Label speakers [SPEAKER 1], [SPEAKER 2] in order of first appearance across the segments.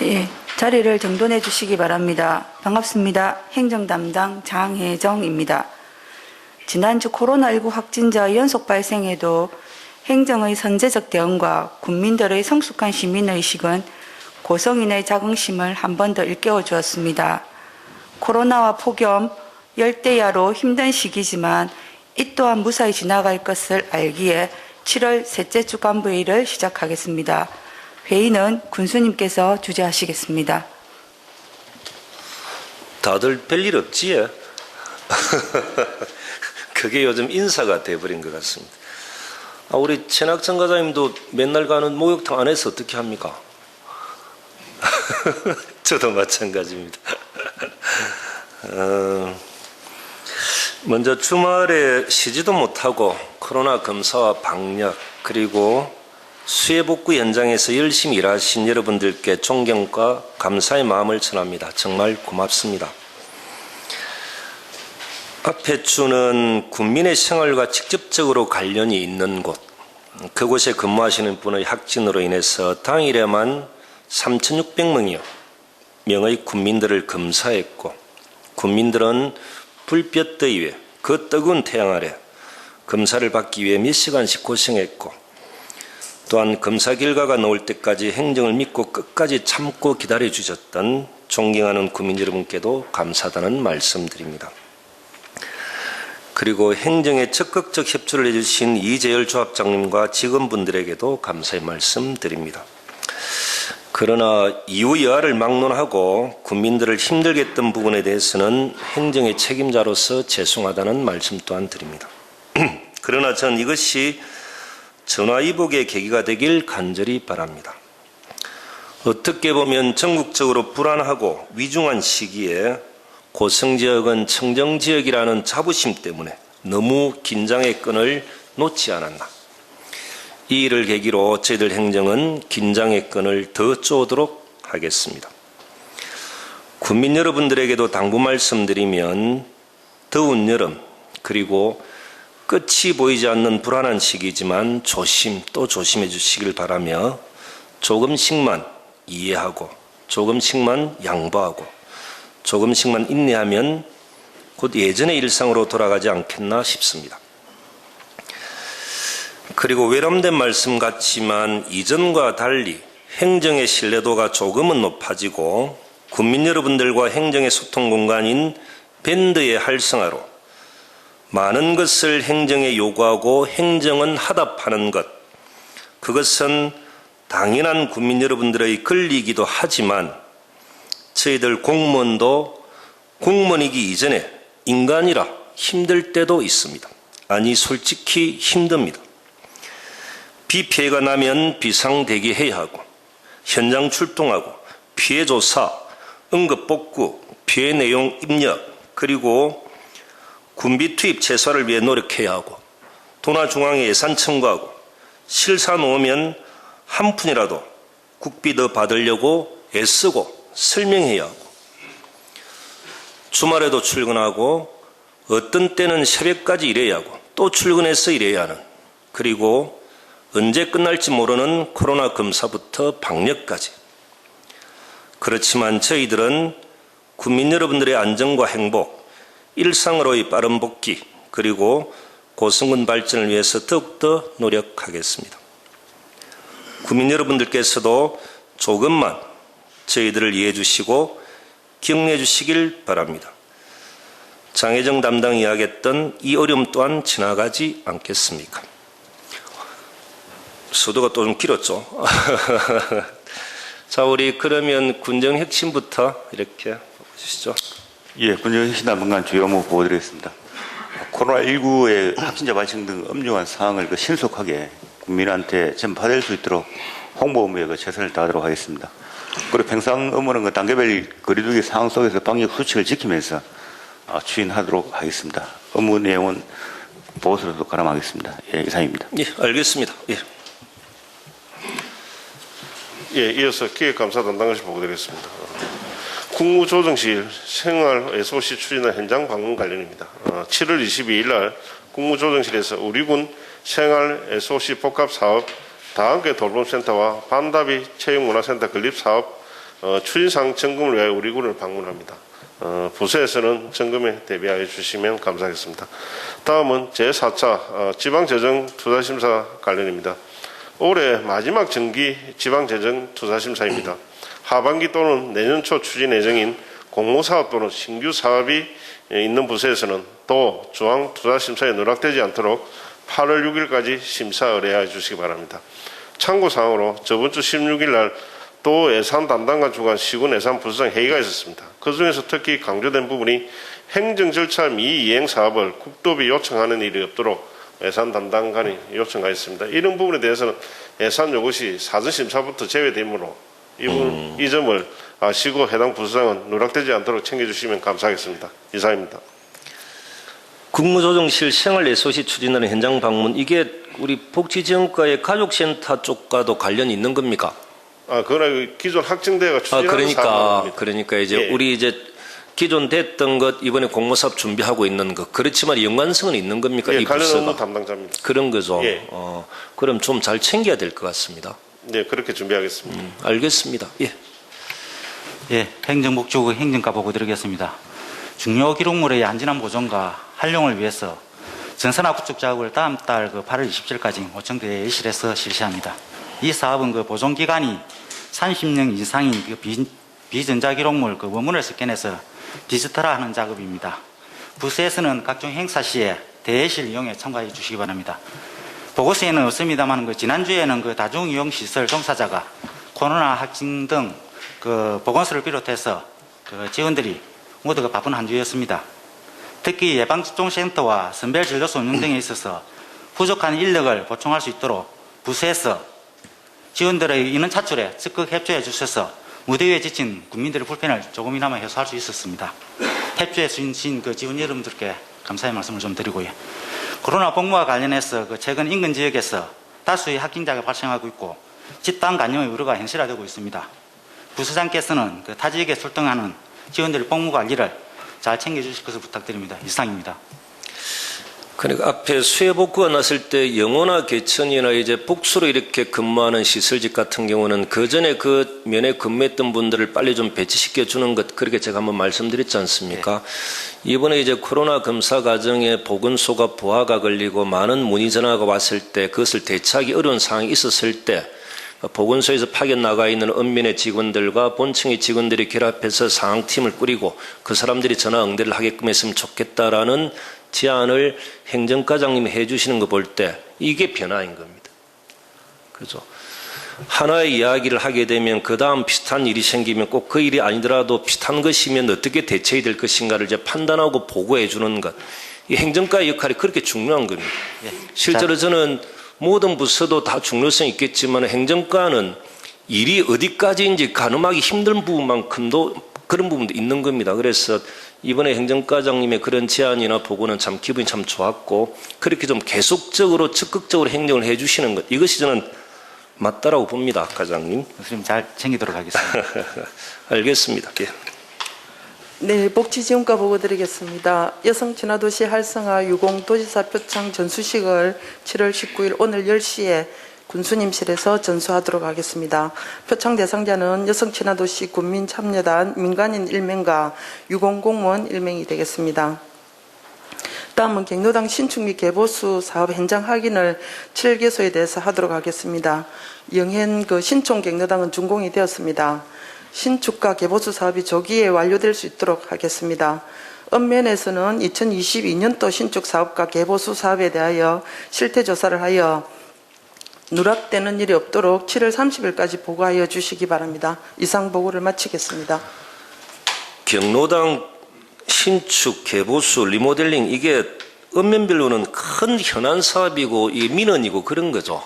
[SPEAKER 1] 예, 자리를 정돈해 주시기 바랍니다. 반갑습니다. 행정담당 장혜정입니다. 지난주 코로나19 확진자 연속 발생에도 행정의 선제적 대응과 국민들의 성숙한 시민의식은 고성인의 자긍심을 한 번 더 일깨워 주었습니다. 코로나와 폭염, 열대야로 힘든 시기지만 이 또한 무사히 지나갈 것을 알기에 7월 셋째 주 간부회의를 시작하겠습니다. 회의는 군수님께서 주재하시겠습니다.
[SPEAKER 2] 다들 별일 없지? 그게 요즘 인사가 돼버린 것 같습니다. 우리 최낙천 과장님도 맨날 가는 목욕탕 안에서 어떻게 합니까? 저도 마찬가지입니다. 먼저 주말에 쉬지도 못하고 코로나 검사와 방역 그리고 수해복구 현장에서 열심히 일하신 여러분들께 존경과 감사의 마음을 전합니다. 정말 고맙습니다. 앞에 주는 국민의 생활과 직접적으로 관련이 있는 곳, 그곳에 근무하시는 분의 확진으로 인해서 당일에만 3,600명의 국민들을 검사했고, 국민들은 불볕 더위에 그 뜨거운 태양 아래 검사를 받기 위해 몇 시간씩 고생했고, 또한 검사 결과가 나올 때까지 행정을 믿고 끝까지 참고 기다려주셨던 존경하는 국민 여러분께도 감사하다는 말씀드립니다. 그리고 행정에 적극적 협조를 해주신 이재열 조합장님과 직원분들에게도 감사의 말씀드립니다. 그러나 이후 여하를 막론하고 국민들을 힘들게 했던 부분에 대해서는 행정의 책임자로서 죄송하다는 말씀 또한 드립니다. 그러나 전 이것이 전화위복의 계기가 되길 간절히 바랍니다. 어떻게 보면 전국적으로 불안하고 위중한 시기에 고성지역은 청정지역이라는 자부심 때문에 너무 긴장의 끈을 놓지 않았나. 이 일을 계기로 저희들 행정은 긴장의 끈을 더 쪼도록 하겠습니다. 국민 여러분들에게도 당부 말씀드리면 더운 여름 그리고 끝이 보이지 않는 불안한 시기지만 조심 또 조심해 주시길 바라며 조금씩만 이해하고 조금씩만 양보하고 조금씩만 인내하면 곧 예전의 일상으로 돌아가지 않겠나 싶습니다. 그리고 외람된 말씀 같지만 이전과 달리 행정의 신뢰도가 조금은 높아지고 국민 여러분들과 행정의 소통 공간인 밴드의 활성화로 많은 것을 행정에 요구하고 행정은 하답하는 것, 그것은 당연한 국민 여러분들의 권리이기도 하지만 저희들 공무원도 공무원이기 이전에 인간이라 힘들 때도 있습니다. 아니 솔직히 힘듭니다. 비 피해가 나면 비상대기해야 하고 현장 출동하고 피해 조사, 응급복구, 피해 내용 입력 그리고 군비 투입 최소화를 위해 노력해야 하고 도나중앙에 예산 청구하고 실사 놓으면 한 푼이라도 국비 더 받으려고 애쓰고 설명해야 하고 주말에도 출근하고 어떤 때는 새벽까지 일해야 하고 또 출근해서 일해야 하는 그리고 언제 끝날지 모르는 코로나 검사부터 방역까지. 그렇지만 저희들은 국민 여러분들의 안전과 행복, 일상으로의 빠른 복귀 그리고 고성군 발전을 위해서 더욱더 노력하겠습니다. 국민 여러분들께서도 조금만 저희들을 이해해 주시고 격려해 주시길 바랍니다. 장혜정 담당이 이야기했던 이 어려움 또한 지나가지 않겠습니까? 수도가 또 좀 길었죠. 자, 우리 그러면 군정혁신부터 이렇게 보시죠.
[SPEAKER 3] 예, 군정혁신 담당관 주요 업무 보고드리겠습니다. 코로나19의 확진자 발생 등 엄중한 상황을 신속하게 국민한테 전파될 수 있도록 홍보 업무에 최선을 다하도록 하겠습니다. 그리고 평상 업무는 단계별 거리두기 상황 속에서 방역 수칙을 지키면서 추진하도록 하겠습니다. 업무 내용은 보고서로도 가름하겠습니다. 예, 이상입니다.
[SPEAKER 2] 예, 알겠습니다. 예.
[SPEAKER 4] 예, 이어서 기획감사 담당관실 보고드리겠습니다. 국무조정실 생활 SOC 추진과 현장 방문 관련입니다. 7월 22일 날 국무조정실에서 우리군 생활 SOC 복합사업 다함께 돌봄센터와 반다비 체육문화센터 건립사업 추진사항 점검을 위하여 우리 군을 방문합니다. 부서에서는 점검에 대비하여 주시면 감사하겠습니다. 다음은 제4차 지방재정투자심사 관련입니다. 올해 마지막 정기 지방재정투자심사입니다. 하반기 또는 내년 초 추진 예정인 공모사업 또는 신규 사업이 있는 부서에서는 또 중앙투자심사에 누락되지 않도록 8월 6일까지 심사 의뢰해 주시기 바랍니다. 참고사항으로 저번 주 16일 날 또 예산 담당관 주관 시군 예산 부서장 회의가 있었습니다. 그중에서 특히 강조된 부분이 행정 절차 미이행 사업을 국도비 요청하는 일이 없도록 예산 담당관이 요청하였습니다. 이런 부분에 대해서는 예산 요구 시 사전 심사부터 제외되므로 이 점을 아시고 해당 부서장은 누락되지 않도록 챙겨주시면 감사하겠습니다. 이상입니다.
[SPEAKER 2] 국무조정실 생활예소시 추진하는 현장 방문, 이게 우리 복지지원과의 가족센터 쪽과도 관련이 있는 겁니까?
[SPEAKER 4] 그거는 기존 학생대가 추진하는 사업입니다.
[SPEAKER 2] 그러니까 이제
[SPEAKER 4] 예.
[SPEAKER 2] 우리 이제 기존 됐던 것 이번에 공모사업 준비하고 있는 것, 그렇지만 연관성은 있는 겁니까?
[SPEAKER 4] 예,
[SPEAKER 2] 이
[SPEAKER 4] 관련
[SPEAKER 2] 부서가
[SPEAKER 4] 업무 담당자입니다.
[SPEAKER 2] 그런 거죠.
[SPEAKER 4] 예.
[SPEAKER 2] 그럼 좀 잘 챙겨야 될 것 같습니다.
[SPEAKER 4] 네, 그렇게 준비하겠습니다.
[SPEAKER 2] 알겠습니다. 예.
[SPEAKER 5] 예, 행정복지부 행정과 보고 드리겠습니다. 중요 기록물의 안전한 보존과 활용을 위해서 전산화 구축 작업을 다음 달 8월 27일까지 오청대 예실에서 실시합니다. 이 사업은 보존 기간이 30년 이상인 비전자 기록물 원문을 스캔해서 디지털화하는 작업입니다. 부서에서는 각종 행사 시에 대예실 이용에 참가해 주시기 바랍니다. 보고서에는 없습니다만 지난주에는 다중이용시설 종사자가 코로나 확진 등 보건소를 비롯해서 직원들이 모두가 바쁜 한 주였습니다. 특히 예방접종센터와 선별진료소 운영 등에 있어서 부족한 인력을 보충할 수 있도록 부서에서 직원들의 인원 차출에 적극 협조해 주셔서 무대 위에 지친 국민들의 불편을 조금이나마 해소할 수 있었습니다. 협조해 주신 직원 여러분들께 감사의 말씀을 좀 드리고요. 코로나 복무와 관련해서 최근 인근 지역에서 다수의 확진자가 발생하고 있고 집단 감염의 우려가 현실화되고 있습니다. 부서장께서는 타 지역에 출동하는 직원들의 복무 관리를 잘 챙겨주실 것을 부탁드립니다. 이상입니다.
[SPEAKER 2] 그러니까 앞에 수해 복구가 났을 때 영호나 개천이나 이제 복수로 이렇게 근무하는 시설직 같은 경우는 그 전에 그 면에 근무했던 분들을 빨리 좀 배치시켜 주는 것, 그렇게 제가 한번 말씀드렸지 않습니까? 네. 이번에 이제 코로나 검사 과정에 보건소가 부하가 걸리고 많은 문의 전화가 왔을 때 그것을 대처하기 어려운 상황이 있었을 때 보건소에서 파견 나가 있는 읍면의 직원들과 본청의 직원들이 결합해서 상황팀을 꾸리고 그 사람들이 전화 응대를 하게끔 했으면 좋겠다라는 제안을 행정과장님이 해주시는 거 볼 때 이게 변화인 겁니다. 그죠? 하나의 이야기를 하게 되면 그 다음 비슷한 일이 생기면 꼭 그 일이 아니더라도 비슷한 것이면 어떻게 대처해야 될 것인가를 이제 판단하고 보고해 주는 것. 이 행정과의 역할이 그렇게 중요한 겁니다. 실제로 저는 모든 부서도 다 중요성이 있겠지만 행정과는 일이 어디까지인지 가늠하기 힘든 부분만큼도 그런 부분도 있는 겁니다. 그래서 이번에 행정과장님의 그런 제안이나 보고는 참 기분이 참 좋았고, 그렇게 좀 계속적으로 적극적으로 행정을 해 주시는 것, 이것이 저는 맞다라고 봅니다. 과장님.
[SPEAKER 5] 선생님 잘 챙기도록 하겠습니다.
[SPEAKER 2] 알겠습니다. 예.
[SPEAKER 6] 네, 복지지원과 보고 드리겠습니다. 여성친화도시 활성화 유공도지사 표창 전수식을 7월 19일 오늘 10시에 군수님실에서 전수하도록 하겠습니다. 표창 대상자는 여성친화도시 군민참여단 민간인 1명과 유공공무원 1명이 되겠습니다. 다음은 경로당 신축 및 개보수 사업 현장 확인을 7개소에 대해서 하도록 하겠습니다. 영현 신촌 경로당은 준공이 되었습니다. 신축과 개보수 사업이 조기에 완료될 수 있도록 하겠습니다. 읍면에서는 2022년도 신축 사업과 개보수 사업에 대하여 실태 조사를 하여 누락되는 일이 없도록 7월 30일까지 보고하여 주시기 바랍니다. 이상 보고를 마치겠습니다.
[SPEAKER 2] 경로당 신축, 개보수, 리모델링, 이게 읍면별로는 큰 현안 사업이고 이 민원이고 그런 거죠.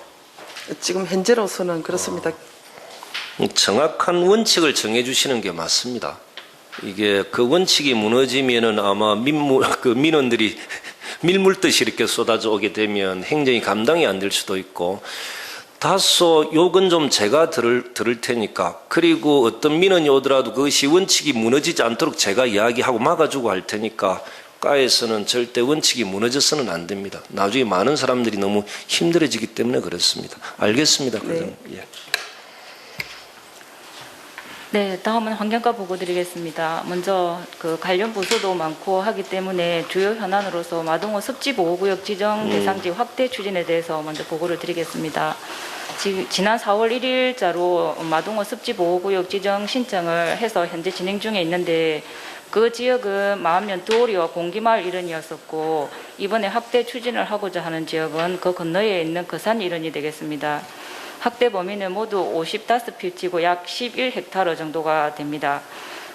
[SPEAKER 6] 지금 현재로서는 그렇습니다.
[SPEAKER 2] 정확한 원칙을 정해주시는 게 맞습니다. 이게 그 원칙이 무너지면은 아마 민원들이 밀물듯이 이렇게 쏟아져 오게 되면 행정이 감당이 안 될 수도 있고, 다소 욕은 좀 제가 들을 테니까, 그리고 어떤 민원이 오더라도 그것이 원칙이 무너지지 않도록 제가 이야기하고 막아주고 할 테니까 과에서는 절대 원칙이 무너져서는 안 됩니다. 나중에 많은 사람들이 너무 힘들어지기 때문에 그렇습니다. 알겠습니다.
[SPEAKER 6] 네.
[SPEAKER 2] 예.
[SPEAKER 7] 네, 다음은 환경과 보고 드리겠습니다. 먼저 그 관련 부서도 많고 하기 때문에 주요 현안으로서 마동호 습지보호구역 지정 대상지 확대 추진에 대해서 먼저 보고를 드리겠습니다. 지난 4월 1일자로 마동호 습지보호구역 지정 신청을 해서 현재 진행 중에 있는데 그 지역은 마암면 두오리와 공기마을 일원이었었고 이번에 확대 추진을 하고자 하는 지역은 그 건너에 있는 거산 일원이 되겠습니다. 확대 범위는 모두 55필지고 약 11헥타르 정도가 됩니다.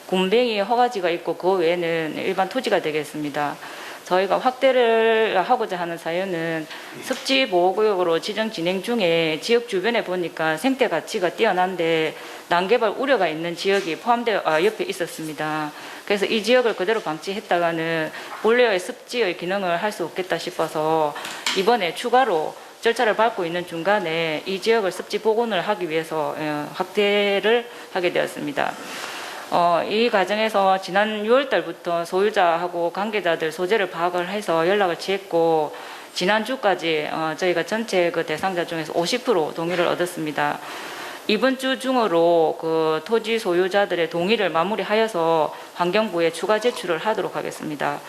[SPEAKER 7] 군뱅이 허가지가 있고 그 외에는 일반 토지가 되겠습니다. 저희가 확대를 하고자 하는 사유는 습지보호구역으로 지정 진행 중에 지역 주변에 보니까 생태 가치가 뛰어난데 난개발 우려가 있는 지역이 포함되어 옆에 있었습니다. 그래서 이 지역을 그대로 방치했다가는 본래의 습지의 기능을 할 수 없겠다 싶어서 이번에 추가로 절차를 밟고 있는 중간에 이 지역을 습지 복원을 하기 위해서 확대를 하게 되었습니다. 이 과정에서 지난 6월 달부터 소유자하고 관계자들 소재를 파악을 해서 연락을 취했고 지난주까지 저희가 전체 그 대상자 중에서 50% 동의를 얻었습니다. 이번 주 중으로 그 토지 소유자들의 동의를 마무리하여서 환경부에 추가 제출을 하도록 하겠습니다.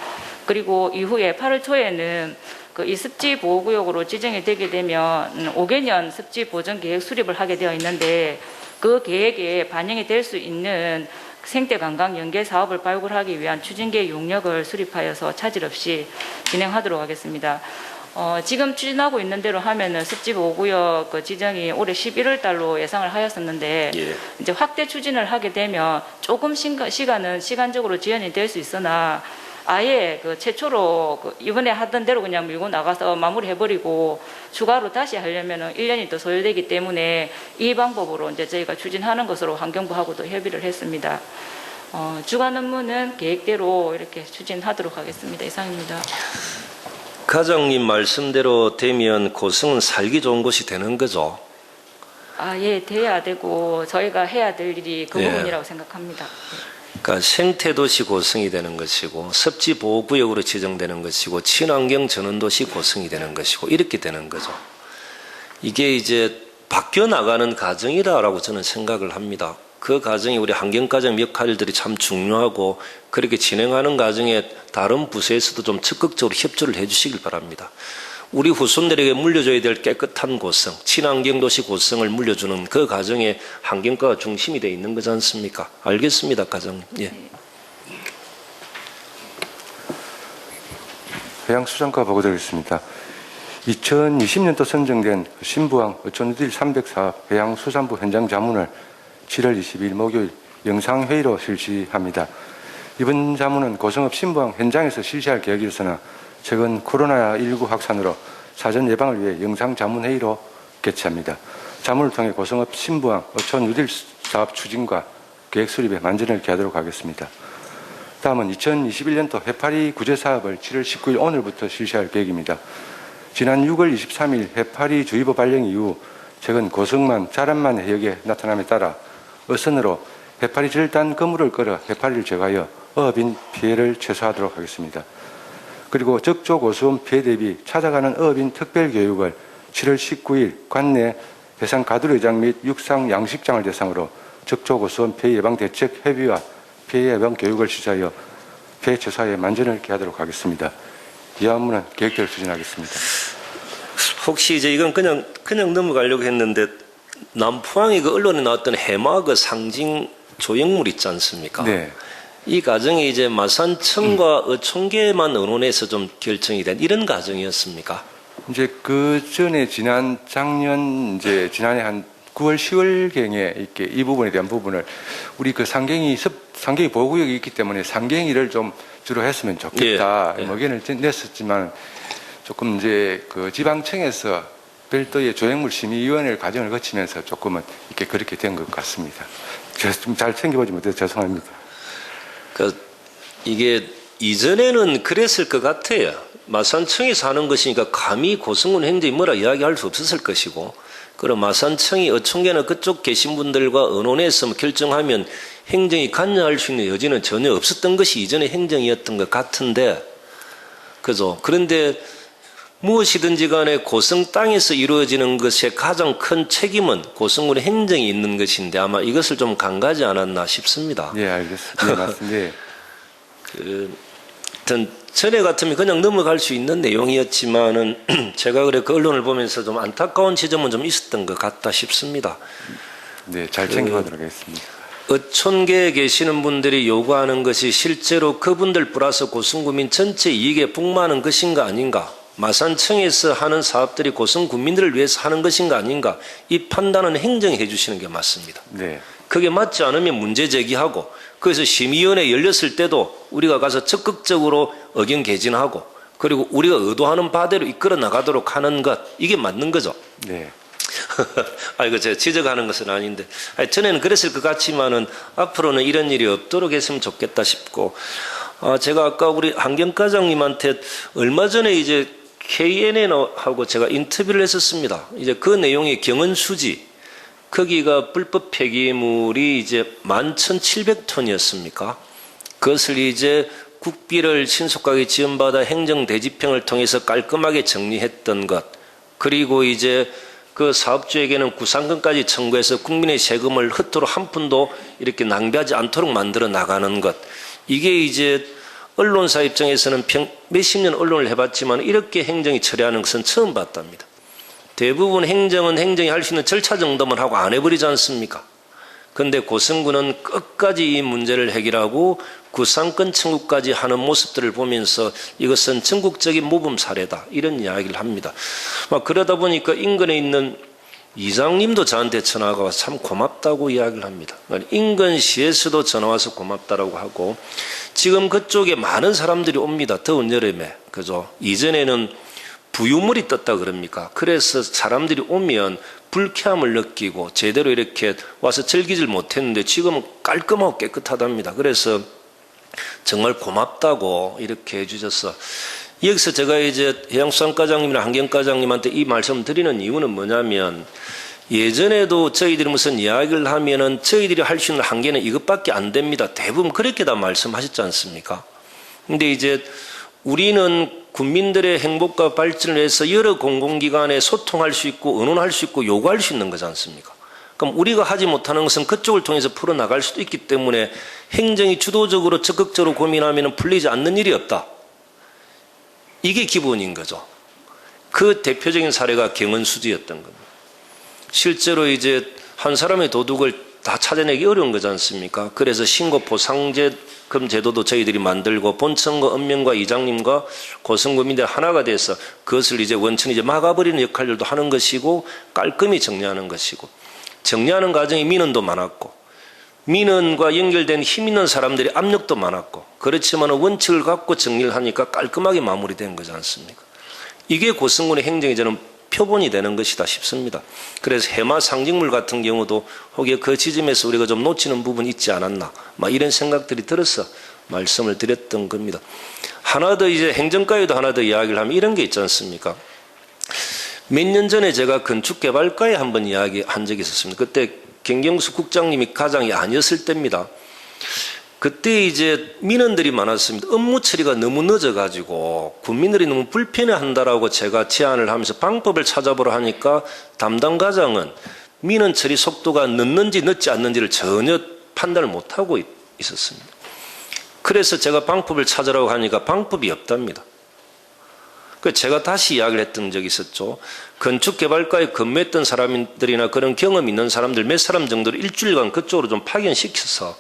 [SPEAKER 7] 그리고 이후에 8월 초에는 이 습지 보호구역으로 지정이 되게 되면 5개년 습지 보전 계획 수립을 하게 되어 있는데 그 계획에 반영이 될 수 있는 생태관광 연계 사업을 발굴하기 위한 추진계 용역을 수립하여서 차질 없이 진행하도록 하겠습니다. 지금 추진하고 있는 대로 하면은 습지 보호구역 그 지정이 올해 11월 달로 예상을 하였었는데
[SPEAKER 2] 예.
[SPEAKER 7] 이제 확대 추진을 하게 되면 조금 시간은 시간적으로 지연이 될 수 있으나 아예 그 최초로 이번에 하던 대로 그냥 밀고 나가서 마무리해버리고 추가로 다시 하려면은 1년이 더 소요되기 때문에 이 방법으로 이제 저희가 추진하는 것으로 환경부하고도 협의를 했습니다. 주간 업무는 계획대로 이렇게 추진하도록 하겠습니다. 이상입니다.
[SPEAKER 2] 과장님 말씀대로 되면 고성은 살기 좋은 곳이 되는 거죠.
[SPEAKER 7] 예, 돼야 되고 저희가 해야 될 일이 그
[SPEAKER 2] 예.
[SPEAKER 7] 부분이라고 생각합니다.
[SPEAKER 2] 그러니까 생태도시 고성이 되는 것이고 습지보호구역으로 지정되는 것이고 친환경 전원도시 고성이 되는 것이고 이렇게 되는 거죠. 이게 이제 바뀌어 나가는 과정이라고 저는 생각을 합니다. 그 과정이 우리 환경과정 역할들이 참 중요하고 그렇게 진행하는 과정에 다른 부서에서도 좀 적극적으로 협조를 해 주시길 바랍니다. 우리 후손들에게 물려줘야 될 깨끗한 고성, 친환경 도시 고성을 물려주는 그 과정에 환경과가 중심이 되어 있는 거지 않습니까? 알겠습니다, 과장님. 예.
[SPEAKER 8] 해양수산과 보고드리겠습니다. 2020년도 선정된 신부항 어촌누딜 304 해양수산부 현장 자문을 7월 22일 목요일 영상회의로 실시합니다. 이번 자문은 고성읍 신부항 현장에서 실시할 계획이었으나 최근 코로나19 확산으로 사전 예방을 위해 영상 자문회의로 개최합니다. 자문을 통해 고성읍 신부항 어촌 뉴딜 사업 추진과 계획 수립에 만전을 기하도록 하겠습니다. 다음은 2021년도 해파리 구제 사업을 7월 19일 오늘부터 실시할 계획입니다. 지난 6월 23일 해파리 주의보 발령 이후 최근 고성만 자란만 해역에 나타남에 따라 어선으로 해파리 절단 그물을 끌어 해파리를 제거하여 어업인 피해를 최소화하도록 하겠습니다. 그리고 적조고수원 피해 대비 찾아가는 어업인 특별교육을 7월 19일 관내 해상 가두리장 및 육상 양식장을 대상으로 적조고수원 피해 예방 대책 협의와 피해 예방 교육을 실시하여 피해 최소화에 만전을 기하도록 하겠습니다. 이 업무는 계획대로 추진하겠습니다.
[SPEAKER 2] 혹시 이제 이건 그냥 넘어가려고 했는데 남포항이 그 언론에 나왔던 해마 그 상징 조형물 있지 않습니까?
[SPEAKER 8] 네.
[SPEAKER 2] 이 과정이 이제 마산청과 어촌계만 의논해서 좀 결정이 된 이런 과정이었습니까?
[SPEAKER 8] 이제 그 전에 지난해 한 9월 10월경에 이렇게 이 부분에 대한 부분을 우리 그 상경이 보호구역이 있기 때문에 상경이를 좀 주로 했으면 좋겠다
[SPEAKER 2] 예, 예.
[SPEAKER 8] 의견을 냈었지만 조금 이제 그 지방청에서 별도의 조형물 심의위원회 과정을 거치면서 조금은 이렇게 그렇게 된 것 같습니다. 제가 좀 잘 챙겨보지 못해서 죄송합니다.
[SPEAKER 2] 이게 이전에는 그랬을 것 같아요. 마산청에서 하는 것이니까 감히 고성군 행정이 뭐라 이야기할 수 없었을 것이고, 그럼 마산청이 어촌계나 그쪽 계신 분들과 의논해서 결정하면 행정이 관여할 수 있는 여지는 전혀 없었던 것이 이전의 행정이었던 것 같은데, 그죠? 그런데 무엇이든지 간에 고성 땅에서 이루어지는 것의 가장 큰 책임은 고성군의 행정이 있는 것인데 아마 이것을 좀 간과하지 않았나 싶습니다.
[SPEAKER 8] 예, 알겠습니다. 네, 맞습니다.
[SPEAKER 2] 전에 같으면 그냥 넘어갈 수 있는 내용이었지만은 제가 그래 그 언론을 보면서 좀 안타까운 지점은 좀 있었던 것 같다 싶습니다.
[SPEAKER 8] 네, 잘 챙겨가도록 하겠습니다.
[SPEAKER 2] 어촌계에 계시는 분들이 요구하는 것이 실제로 그분들 플러스 고성구민 전체 이익에 복무하는 것인가 아닌가, 마산청에서 하는 사업들이 고성군민들을 위해서 하는 것인가 아닌가, 이 판단은 행정이 해주시는 게 맞습니다.
[SPEAKER 8] 네.
[SPEAKER 2] 그게 맞지 않으면 문제 제기하고, 그래서 심의위원회 열렸을 때도 우리가 가서 적극적으로 의견 개진하고, 그리고 우리가 의도하는 바대로 이끌어 나가도록 하는 것, 이게 맞는 거죠.
[SPEAKER 8] 네.
[SPEAKER 2] 아이고, 제가 지적하는 것은 아닌데, 전에는 그랬을 것 같지만은 앞으로는 이런 일이 없도록 했으면 좋겠다 싶고, 제가 아까 우리 한경과장님한테 얼마 전에 이제 KNN하고 제가 인터뷰를 했었습니다. 이제 그 내용이 경은수지, 거기가 불법 폐기물이 이제 11,700톤이었습니까? 그것을 이제 국비를 신속하게 지원받아 행정대집행을 통해서 깔끔하게 정리했던 것, 그리고 이제 그 사업주에게는 구상금까지 청구해서 국민의 세금을 허투루 한 푼도 이렇게 낭비하지 않도록 만들어 나가는 것, 이게 이제 언론사 입장에서는 몇십 년 언론을 해봤지만 이렇게 행정이 처리하는 것은 처음 봤답니다. 대부분 행정은 행정이 할 수 있는 절차 정도만 하고 안 해버리지 않습니까? 그런데 고성군은 끝까지 이 문제를 해결하고 구상권 청구까지 하는 모습들을 보면서 이것은 전국적인 모범 사례다, 이런 이야기를 합니다. 그러다 보니까 인근에 있는 이장님도 저한테 전화가 와서 참 고맙다고 이야기를 합니다. 인근시에서도 전화와서 고맙다라고 하고, 지금 그쪽에 많은 사람들이 옵니다. 더운 여름에. 그죠? 이전에는 부유물이 떴다 그럽니까? 그래서 사람들이 오면 불쾌함을 느끼고 제대로 이렇게 와서 즐기질 못했는데 지금은 깔끔하고 깨끗하답니다. 그래서 정말 고맙다고 이렇게 해주셔서, 여기서 제가 이제 해양수산과장님이나 환경과장님한테 이 말씀 드리는 이유는 뭐냐면, 예전에도 저희들이 무슨 이야기를 하면은 저희들이 할 수 있는 한계는 이것밖에 안 됩니다. 대부분 그렇게 다 말씀하셨지 않습니까? 근데 이제 우리는 국민들의 행복과 발전을 위해서 여러 공공기관에 소통할 수 있고 의논할 수 있고 요구할 수 있는 거지 않습니까? 그럼 우리가 하지 못하는 것은 그쪽을 통해서 풀어나갈 수도 있기 때문에 행정이 주도적으로 적극적으로 고민하면 풀리지 않는 일이 없다. 이게 기본인 거죠. 그 대표적인 사례가 경은수지였던 겁니다. 실제로 이제 한 사람의 도둑을 다 찾아내기 어려운 거지 않습니까? 그래서 신고보상금 제도도 저희들이 만들고 본청과 읍면과 이장님과 고성구민들 하나가 돼서 그것을 이제 원천히 이제 막아버리는 역할들도 하는 것이고, 깔끔히 정리하는 것이고, 정리하는 과정에 민원도 많았고, 민원과 연결된 힘 있는 사람들이 압력도 많았고, 그렇지만 원칙을 갖고 정리를 하니까 깔끔하게 마무리된 거지 않습니까? 이게 고성군의 행정이 저는 표본이 되는 것이다 싶습니다. 그래서 해마 상징물 같은 경우도 혹여 그 지점에서 우리가 좀 놓치는 부분이 있지 않았나, 이런 생각들이 들어서 말씀을 드렸던 겁니다. 하나 더 이제 행정가에도 하나 더 이야기를 하면 이런 게 있지 않습니까? 몇 년 전에 제가 건축개발과에 한번 이야기한 적이 있었습니다. 그때 경경수 국장님이 과장이 아니었을 때입니다. 그때 이제 민원들이 많았습니다. 업무 처리가 너무 늦어가지고 국민들이 너무 불편해한다라고 제가 제안을 하면서 방법을 찾아보라 하니까 담당 과장은 민원 처리 속도가 늦는지 늦지 않는지를 전혀 판단을 못하고 있었습니다. 그래서 제가 방법을 찾으라고 하니까 방법이 없답니다. 그래서 제가 다시 이야기를 했던 적이 있었죠. 건축개발과에 근무했던 사람들이나 그런 경험 있는 사람들 몇 사람 정도를 일주일간 그쪽으로 좀 파견시켜서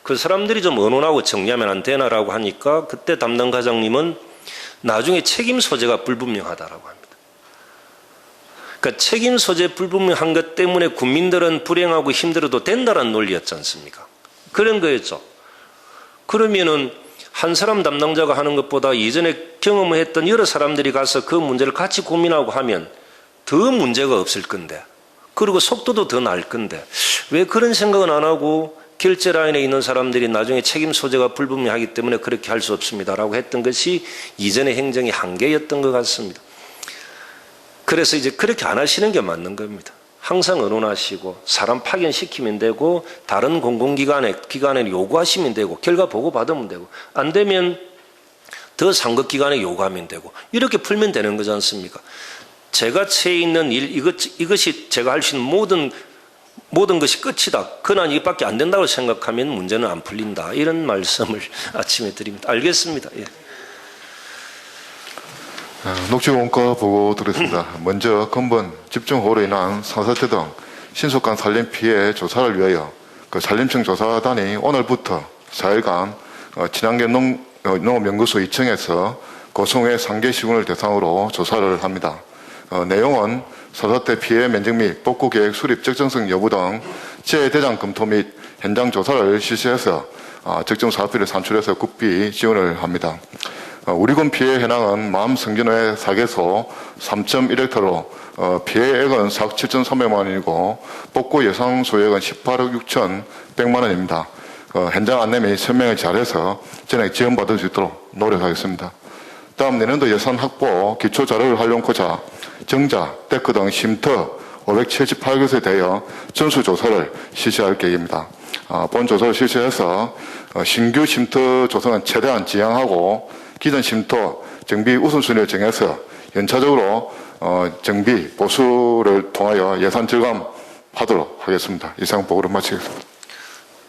[SPEAKER 2] 그 사람들이 좀 의논하고 정리하면 안 되나라고 하니까 그때 담당 과장님은 나중에 책임 소재가 불분명하다라고 합니다. 그러니까 책임 소재 불분명한 것 때문에 국민들은 불행하고 힘들어도 된다는 논리였지 않습니까? 그런 거였죠. 그러면은 한 사람 담당자가 하는 것보다 이전에 경험을 했던 여러 사람들이 가서 그 문제를 같이 고민하고 하면 더 문제가 없을 건데, 그리고 속도도 더 날 건데, 왜 그런 생각은 안 하고 결제 라인에 있는 사람들이 나중에 책임 소재가 불분명하기 때문에 그렇게 할 수 없습니다라고 했던 것이 이전의 행정의 한계였던 것 같습니다. 그래서 이제 그렇게 안 하시는 게 맞는 겁니다. 항상 의논하시고 사람 파견시키면 되고 다른 공공기관에 요구하시면 되고 결과 보고 받으면 되고, 안 되면 더 상급 기관에 요구하면 되고 이렇게 풀면 되는 거지 않습니까? 제가 처해 있는 일 이것이 제가 할 수 있는 모든 것이 끝이다. 그러나 이것밖에 안 된다고 생각하면 문제는 안 풀린다. 이런 말씀을 아침에 드립니다. 알겠습니다. 예.
[SPEAKER 9] 녹지원과 보고 드렸습니다. 먼저 근본 집중호우로 인한 산사태 등 신속한 산림 피해 조사를 위하여 산림청 조사단이 오늘부터 4일간 친환경 농업연구소 2층에서 고성의 3개 시군을 대상으로 조사를 합니다. 내용은 산사태 피해 면적 및 복구 계획 수립 적정성 여부 등 재대장 검토 및 현장 조사를 실시해서 적정 사업비를 산출해서 국비 지원을 합니다. 우리군 피해 현황은 마음 성진호의 4개소 3.1헥타로 피해액은 4억 7,300만 원이고 복구 예상 소액은 18억 6,100만 원입니다. 현장 안내 및 설명을 잘해서 전액 지원받을 수 있도록 노력하겠습니다. 다음 내년도 예산 확보 기초자료를 활용코자 정자, 데크 등 쉼터 578곳에 대하여 전수조사를 실시할 계획입니다. 본 조사를 실시해서 신규 쉼터 조성은 최대한 지양하고 기존 쉼터 정비 우선순위를 정해서 연차적으로 정비 보수를 통하여 예산 절감하도록 하겠습니다. 이상 보고를 마치겠습니다.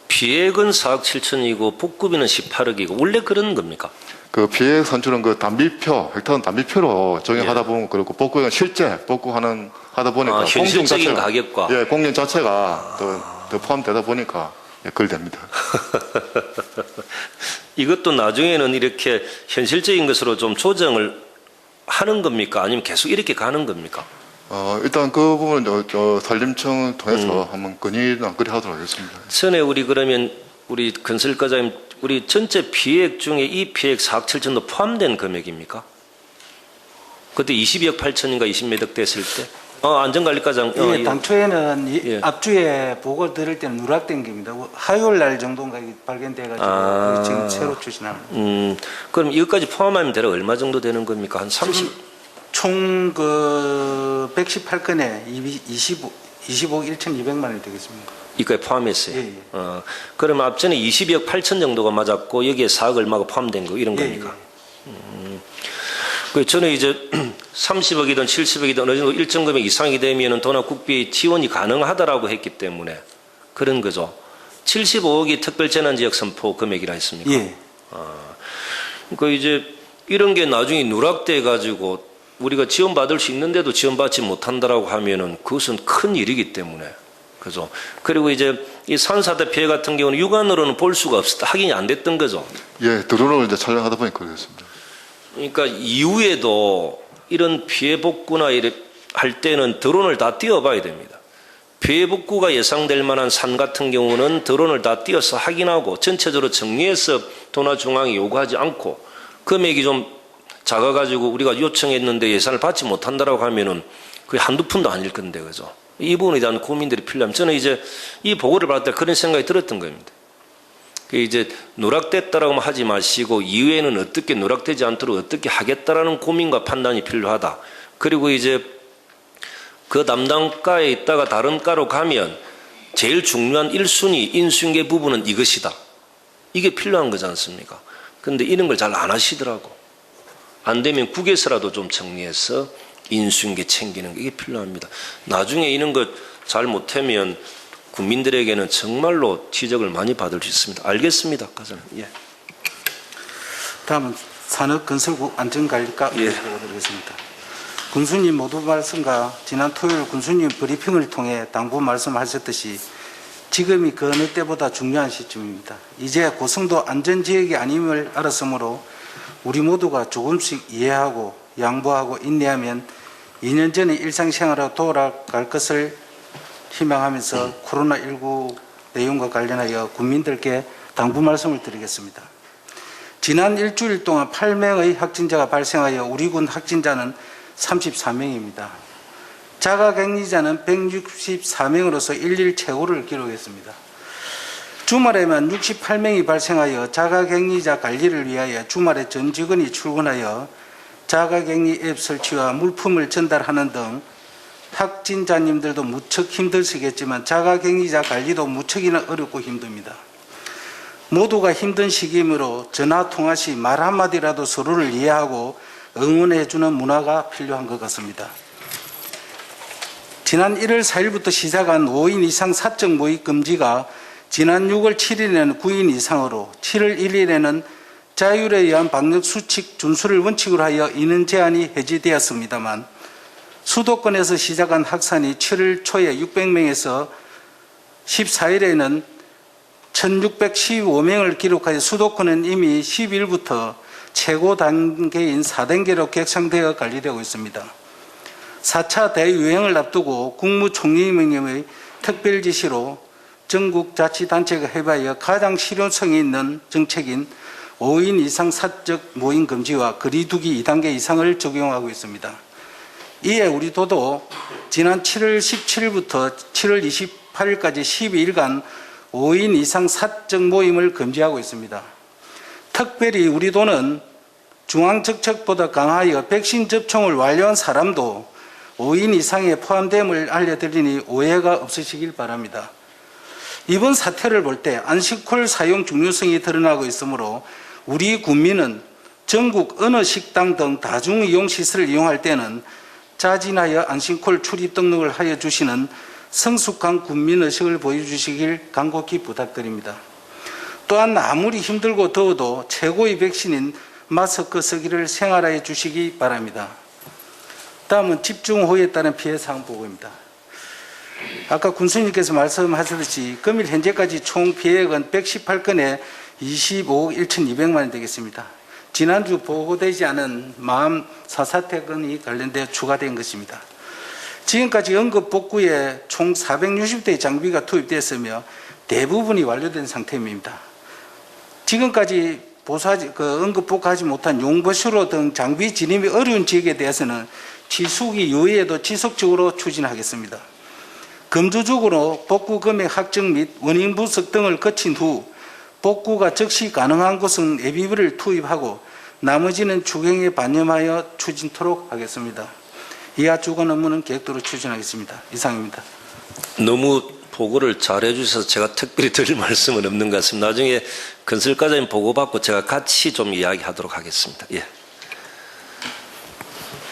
[SPEAKER 2] 피해액은 4억 7천이고 복구비는 18억이고 원래 그런 겁니까?
[SPEAKER 9] 그 피해 산출은 그 단비표, 헥타는 단비표로 정액하다 보면 그렇고 복구는 실제 복구하는 하다 보니까
[SPEAKER 2] 현실적인 가격과
[SPEAKER 9] 예, 공연 자체가 더 포함되다 보니까 그걸 됩니다.
[SPEAKER 2] 이것도 나중에는 이렇게 현실적인 것으로 좀 조정을 하는 겁니까? 아니면 계속 이렇게 가는 겁니까?
[SPEAKER 9] 일단 그 부분은 산림청을 통해서 한번 건의는 하도록 하겠습니다.
[SPEAKER 2] 전에 그러면 우리 건설과장님 우리 전체 피해액 중에 이 피해액 4억 7천도 포함된 금액입니까? 그때 22억 8천인가 20몇억 됐을 때? 안전관리과장.
[SPEAKER 10] 예, 당초에는
[SPEAKER 2] 예.
[SPEAKER 10] 앞주에 보고 들을 때는 누락된 겁니다. 화요일 날 정도인가 발견돼가지고 지금 새로 추진하는.
[SPEAKER 2] 그럼 이것까지 포함하면 대략 얼마 정도 되는 겁니까? 한 30?
[SPEAKER 10] 총 118건에 25억 1,200만 원이 되겠습니다.
[SPEAKER 2] 이까지 포함했어요.
[SPEAKER 10] 예, 예.
[SPEAKER 2] 그럼 앞전에 22억 8천 정도가 맞았고 여기에 4억 얼마가 포함된 거 이런
[SPEAKER 10] 예,
[SPEAKER 2] 겁니까? 저는 이제 30억이든 70억이든 어느 정도 일정 금액 이상이 되면은 도나 국비 지원이 가능하다라고 했기 때문에 그런 거죠. 75억이 특별재난지역 선포 금액이라 했습니까?
[SPEAKER 10] 예.
[SPEAKER 2] 그러니까 이제 이런 게 나중에 누락돼 가지고 우리가 지원받을 수 있는데도 지원받지 못한다라고 하면은 그것은 큰 일이기 때문에. 그죠. 그리고 이제 이 산사태 피해 같은 경우는 육안으로는 볼 수가 확인이 안 됐던 거죠.
[SPEAKER 9] 예, 드론을 이제 촬영하다 보니까 그렇습니다.
[SPEAKER 2] 그러니까 이후에도 이런 피해 복구나 할 때는 드론을 다 띄워봐야 됩니다. 피해 복구가 예상될 만한 산 같은 경우는 드론을 다 띄워서 확인하고 전체적으로 정리해서 도나 중앙이 요구하지 않고 금액이 좀 작아가지고 우리가 요청했는데 예산을 받지 못한다라고 하면은 그게 한두 푼도 아닐 건데, 그죠? 이 부분에 대한 고민들이 필요하면 저는 이제 이 보고를 받을 때 그런 생각이 들었던 겁니다. 이제 누락됐다라고 하지 마시고 이후에는 어떻게 누락되지 않도록 어떻게 하겠다라는 고민과 판단이 필요하다. 그리고 이제 그 담당과에 있다가 다른 과로 가면 제일 중요한 1순위 인수인계 부분은 이것이다. 이게 필요한 거지 않습니까? 그런데 이런 걸 잘 안 하시더라고. 안 되면 국에서라도 좀 정리해서 인수인계 챙기는 게 이게 필요합니다. 나중에 이런 거 잘 못하면 국민들에게는 정말로 지적을 많이 받을 수 있습니다. 알겠습니다. 과장님. 예.
[SPEAKER 10] 다음은 산업건설국 안전관리과
[SPEAKER 2] 예.
[SPEAKER 10] 드리겠습니다. 군수님 모두 말씀과 지난 토요일 군수님 브리핑을 통해 당부 말씀하셨듯이 지금이 그 어느 때보다 중요한 시점입니다. 이제 고성도 안전지역이 아님을 알았으므로 우리 모두가 조금씩 이해하고 양보하고 인내하면 2년 전에 일상생활로 돌아갈 것을 희망하면서 코로나19 내용과 관련하여 국민들께 당부 말씀을 드리겠습니다. 지난 일주일 동안 8명의 확진자가 발생하여 우리 군 확진자는 34명입니다. 자가격리자는 164명으로서 일일 최고를 기록했습니다. 주말에만 68명이 발생하여 자가격리자 관리를 위하여 주말에 전 직원이 출근하여 자가격리 앱 설치와 물품을 전달하는 등 확진자님들도 무척 힘드시겠지만 자가격리자 관리도 무척이나 어렵고 힘듭니다. 모두가 힘든 시기이므로 전화 통화 시 말 한마디라도 서로를 이해하고 응원해주는 문화가 필요한 것 같습니다. 지난 1월 4일부터 시작한 5인 이상 사적 모임 금지가 지난 6월 7일에는 9인 이상으로 7월 1일에는 자율에 의한 방역 수칙 준수를 원칙으로 하여 인원 제한이 해제되었습니다만 수도권에서 시작한 확산이 7월 초에 600명에서 14일에는 1615명을 기록하여 수도권은 이미 10일부터 최고 단계인 4단계로 격상되어 관리되고 있습니다. 4차 대유행을 앞두고 국무총리님의 특별 지시로 전국 자치단체가 협의하여 가장 실효성이 있는 정책인 5인 이상 사적 모임 금지와 거리두기 2단계 이상을 적용하고 있습니다. 이에 우리 도도 지난 7월 17일부터 7월 28일까지 12일간 5인 이상 사적 모임을 금지하고 있습니다. 특별히 우리 도는 중앙정책보다 강하여 백신 접종을 완료한 사람도 5인 이상에 포함됨을 알려드리니 오해가 없으시길 바랍니다. 이번 사태를 볼 때 안심콜 사용 중요성이 드러나고 있으므로 우리 국민은 전국 어느 식당 등 다중이용시설을 이용할 때는 자진하여 안심콜 출입 등록을 하여 주시는 성숙한 국민의식을 보여주시길 간곡히 부탁드립니다. 또한 아무리 힘들고 더워도 최고의 백신인 마스크 쓰기를 생활화해 주시기 바랍니다. 다음은 집중호우에 따른 피해사항 보고입니다. 아까 군수님께서 말씀하셨듯이 금일 현재까지 총 피해액은 118건에 25억 1,200만 원 되겠습니다. 지난주 보고되지 않은 마음 사사건이 관련되어 추가된 것입니다. 지금까지 응급 복구에 총 460대의 장비가 투입되었으며 대부분이 완료된 상태입니다. 지금까지 응급 복구하지 못한 용보수로 등 장비 진입이 어려운 지역에 대해서는 지수기 이후에도 지속적으로 추진하겠습니다. 금주적으로 복구 금액 확정 및 원인 분석 등을 거친 후 복구가 즉시 가능한 곳은 예비비를 투입하고 나머지는 추경에 반영하여 추진토록 하겠습니다. 이하 주간 업무는 계획대로 추진하겠습니다. 이상입니다.
[SPEAKER 2] 너무 보고를 잘 해주셔서 제가 특별히 드릴 말씀은 없는 것 같습니다. 나중에 건설과장님 보고받고 제가 같이 좀 이야기하도록 하겠습니다. 예.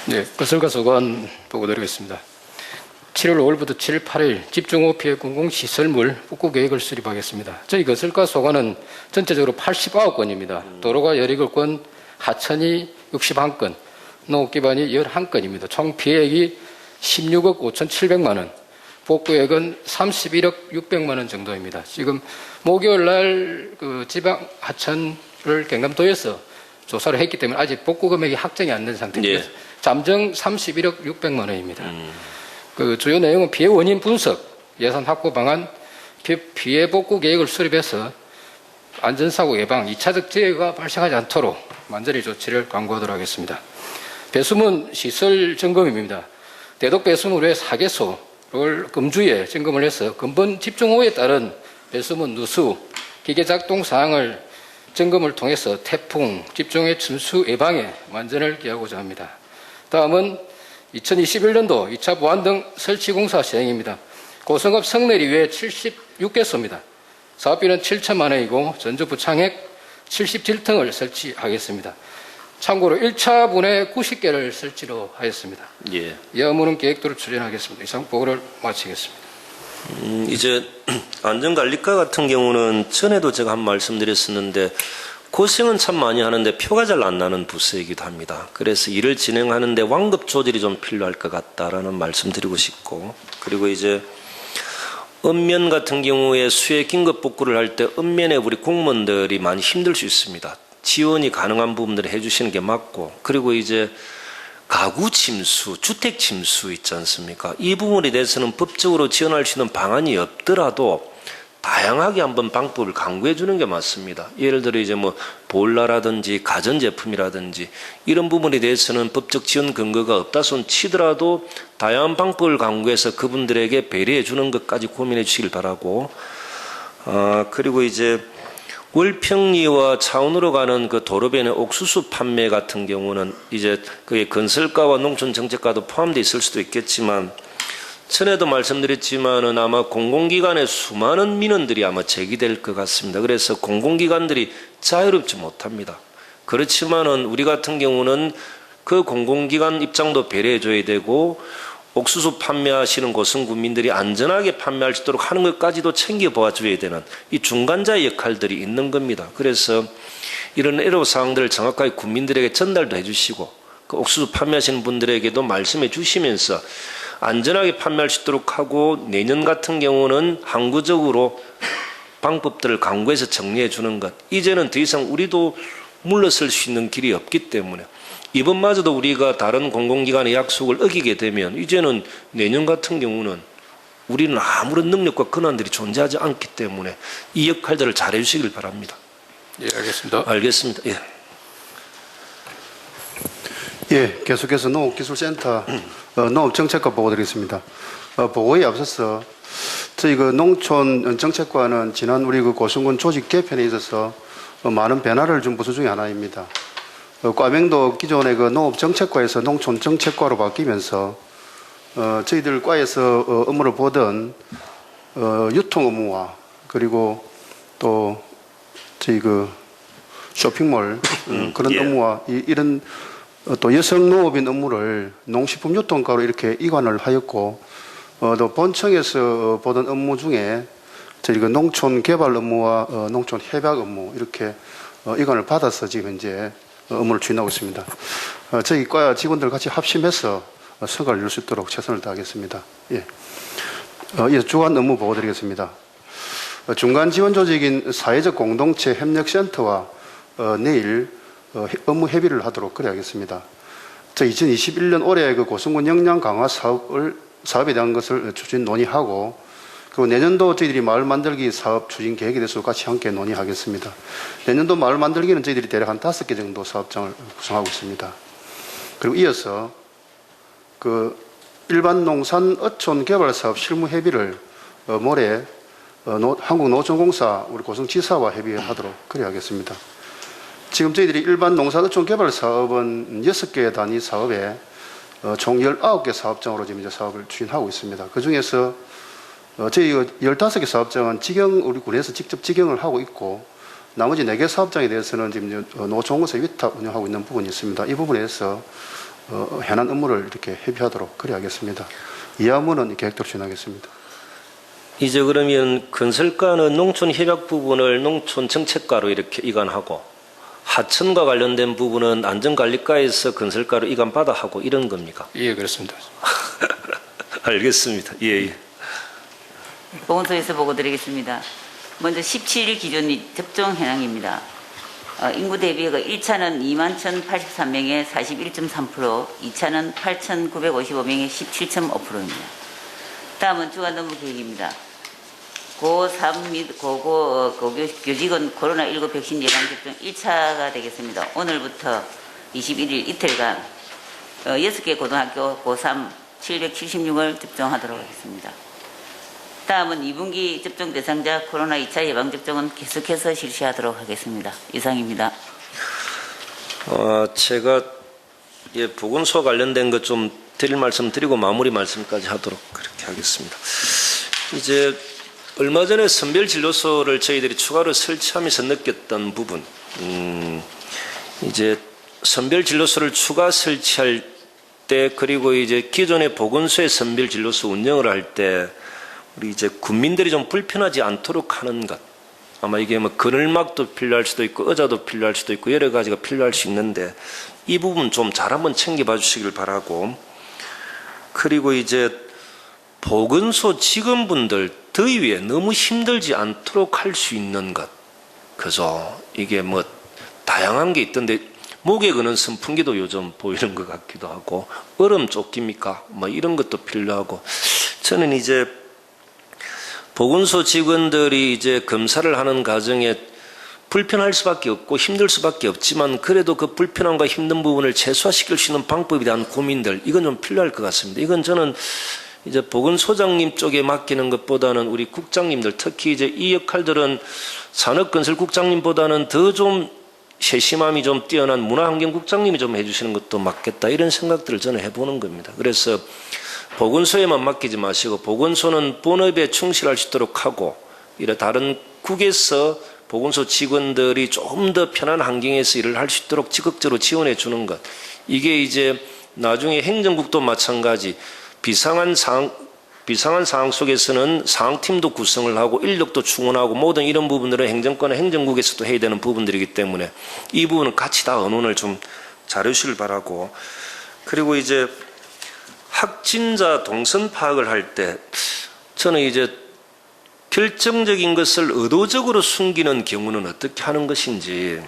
[SPEAKER 11] 네, 건설과 소관 보고드리겠습니다. 7월 5일부터 7월 8일 집중호우 피해 공공시설물 복구 계획을 수립하겠습니다. 저희 건설과 소관은 전체적으로 89건입니다. 도로가 17건, 하천이 61건, 농업기반이 11건입니다. 총 피해액이 16억 5,700만 원, 복구액은 31억 600만 원 정도입니다. 지금 목요일 날 지방 하천을 경남도에서 조사를 했기 때문에 아직 복구 금액이 확정이 안 된 상태입니다. 예. 잠정 31억 600만 원입니다. 주요 내용은 피해 원인 분석, 예산 확보 방안, 피해 복구 계획을 수립해서 안전사고 예방, 2차적 재해가 발생하지 않도록 만전히 조치를 강구하도록 하겠습니다. 배수문 시설 점검입니다. 대독 배수문 외 4개소를 금주에 점검을 해서 근본 집중호우에 따른 배수문 누수, 기계 작동 사항을 점검을 통해서 태풍, 집중호우 침수 예방에 만전을 기하고자 합니다. 다음은 2021년도 2차 보안 등 설치 공사 시행입니다. 고성급 성내리 외 76개소입니다. 사업비는 7천만 원이고 전주 부창액 77층을 설치하겠습니다. 참고로 1차 분에 90개를 설치로 하였습니다.
[SPEAKER 2] 예.
[SPEAKER 11] 이 업무는 계획대로 추진하겠습니다. 이상 보고를 마치겠습니다.
[SPEAKER 2] 이제 안전관리과 같은 경우는 전에도 제가 한 말씀 드렸었는데 고생은 참 많이 하는데 표가 잘 안 나는 부서이기도 합니다. 그래서 일을 진행하는데 완급 조절이 좀 필요할 것 같다라는 말씀 드리고 싶고, 그리고 이제 읍면 같은 경우에 수해 긴급 복구를 할 때 읍면에 우리 공무원들이 많이 힘들 수 있습니다. 지원이 가능한 부분들을 해주시는 게 맞고, 그리고 이제 가구 침수, 주택 침수 있지 않습니까? 이 부분에 대해서는 법적으로 지원할 수 있는 방안이 없더라도 다양하게 한번 방법을 강구해 주는 게 맞습니다. 예를 들어 이제 뭐 보일러라든지 가전제품이라든지 이런 부분에 대해서는 법적 지원 근거가 없다 손 치더라도 다양한 방법을 강구해서 그분들에게 배려해 주는 것까지 고민해 주시길 바라고, 그리고 이제 월평리와 차원으로 가는 그 도로변의 옥수수 판매 같은 경우는 이제 그게 건설가와 농촌정책과도 포함되어 있을 수도 있겠지만 전에도 말씀드렸지만은 아마 공공기관의 수많은 민원들이 아마 제기될 것 같습니다. 그래서 공공기관들이 자유롭지 못합니다. 그렇지만은 우리 같은 경우는 그 공공기관 입장도 배려해줘야 되고 옥수수 판매하시는 곳은 국민들이 안전하게 판매할 수 있도록 하는 것까지도 챙겨봐 줘야 되는 이 중간자의 역할들이 있는 겁니다. 그래서 이런 애로사항들을 정확하게 국민들에게 전달도 해주시고 그 옥수수 판매하시는 분들에게도 말씀해 주시면서 안전하게 판매할 수 있도록 하고 내년 같은 경우는 항구적으로 방법들을 강구해서 정리해 주는 것. 이제는 더 이상 우리도 물러설 수 있는 길이 없기 때문에 이번마저도 우리가 다른 공공기관의 약속을 어기게 되면 이제는 내년 같은 경우는 우리는 아무런 능력과 권한들이 존재하지 않기 때문에 이 역할들을 잘 해주시길 바랍니다.
[SPEAKER 11] 예, 알겠습니다.
[SPEAKER 2] 알겠습니다. 예.
[SPEAKER 12] 예, 계속해서 농업기술센터 농업정책과 보고 드리겠습니다. 보고에 앞서서 저희 그 농촌정책과는 지난 우리 그 고성군 조직 개편에 있어서 많은 변화를 준 부서 중에 하나입니다. 과명도 기존의 그 농업정책과에서 농촌정책과로 바뀌면서 저희들 과에서 업무를 보던 유통 업무와 그리고 또 저희 그 쇼핑몰 그런 업무와 이런 또 여성 농업인 업무를 농식품 유통과로 이렇게 이관을 하였고 또 본청에서 보던 업무 중에 저희 그 농촌 개발 업무와 농촌 협약 업무 이렇게 이관을 받아서 지금 현재 업무를 추진하고 있습니다. 저희 과 직원들 같이 합심해서 성과를 이룰 수 있도록 최선을 다하겠습니다. 예. 이어서 주간 업무 보고 드리겠습니다. 중간 지원 조직인 사회적 공동체 협력센터와 내일 업무 협의를 하도록 그래야겠습니다. 저 2021년 올해 그 고성군 역량 강화 사업에 대한 것을 추진 논의하고 그리고 내년도 저희들이 마을 만들기 사업 추진 계획에 대해서 같이 함께 논의하겠습니다. 내년도 마을 만들기는 저희들이 대략 한 5개 정도 사업장을 구성하고 있습니다. 그리고 이어서 그 일반 농산 어촌 개발 사업 실무 협의를 모레 한국노총공사 우리 고성지사와 협의하도록 그래야겠습니다. 지금 저희들이 일반 농산 어촌 개발 사업은 6개 단위 사업에 총 19개 사업장으로 지금 이제 사업을 추진하고 있습니다. 그 중에서 저희 15개 사업장은 우리 군에서 직접 직영을 하고 있고 나머지 4개 사업장에 대해서는 지금 노총공사 위탁 운영하고 있는 부분이 있습니다. 이 부분에서 현안 업무를 이렇게 협의하도록 그래야겠습니다. 이 업무는 계획대로 진행하겠습니다.
[SPEAKER 2] 이제 그러면 건설과는 농촌 협약 부분을 농촌 정책과로 이렇게 이관하고 하천과 관련된 부분은 안전관리과에서 건설과로 이관받아 하고 이런 겁니까?
[SPEAKER 11] 예, 그렇습니다.
[SPEAKER 2] 알겠습니다. 예, 예.
[SPEAKER 13] 보건소에서 보고 드리겠습니다. 먼저 17일 기준 접종 현황입니다. 인구 대비가 1차는 21,083명에 41.3%, 2차는 8,955명에 17.5%입니다. 다음은 주간 업무 계획입니다. 고3 및 고교직원 코로나19 백신 예방접종 1차가 되겠습니다. 오늘부터 21일 이틀간 6개 고등학교 고3 776을 접종하도록 하겠습니다. 다음은 2분기 접종 대상자 코로나 2차 예방접종은 계속해서 실시하도록 하겠습니다. 이상입니다.
[SPEAKER 2] 제가 보건소 관련된 것 좀 드릴 말씀 드리고 마무리 말씀까지 하도록 그렇게 하겠습니다. 이제 얼마 전에 선별진료소를 저희들이 추가로 설치하면서 느꼈던 부분, 이제 선별진료소를 추가 설치할 때 그리고 이제 기존의 보건소의 선별진료소 운영을 할 때 우리 이제 국민들이 좀 불편하지 않도록 하는 것. 아마 이게 뭐 그늘막도 필요할 수도 있고 의자도 필요할 수도 있고 여러 가지가 필요할 수 있는데 이 부분 좀 잘 한번 챙겨봐 주시길 바라고. 그리고 이제 보건소 직원분들 더위에 너무 힘들지 않도록 할 수 있는 것. 그래서 이게 뭐 다양한 게 있던데 목에 거는 선풍기도 요즘 보이는 것 같기도 하고 얼음 조끼입니까? 뭐 이런 것도 필요하고 저는 이제 보건소 직원들이 이제 검사를 하는 과정에 불편할 수밖에 없고 힘들 수밖에 없지만 그래도 그 불편함과 힘든 부분을 최소화시킬 수 있는 방법에 대한 고민들 이건 좀 필요할 것 같습니다. 이건 저는 이제 보건소장님 쪽에 맡기는 것보다는 우리 국장님들 특히 이제 이 역할들은 산업건설국장님보다는 더 좀 세심함이 좀 뛰어난 문화환경국장님이 좀 해주시는 것도 맞겠다 이런 생각들을 저는 해보는 겁니다. 그래서 보건소에만 맡기지 마시고 보건소는 본업에 충실할 수 있도록 하고 이래 다른 국에서 보건소 직원들이 조금 더 편한 환경에서 일을 할 수 있도록 적극적으로 지원해 주는 것. 이게 이제 나중에 행정국도 마찬가지 비상한 상황 속에서는 상황팀도 구성을 하고 인력도 충원하고 모든 이런 부분들은 행정권과 행정국에서도 해야 되는 부분들이기 때문에 이 부분은 같이 다 언론을 좀 잘해주시길 바라고. 그리고 이제 확진자 동선 파악을 할 때 저는 이제 결정적인 것을 의도적으로 숨기는 경우는 어떻게 하는 것인지,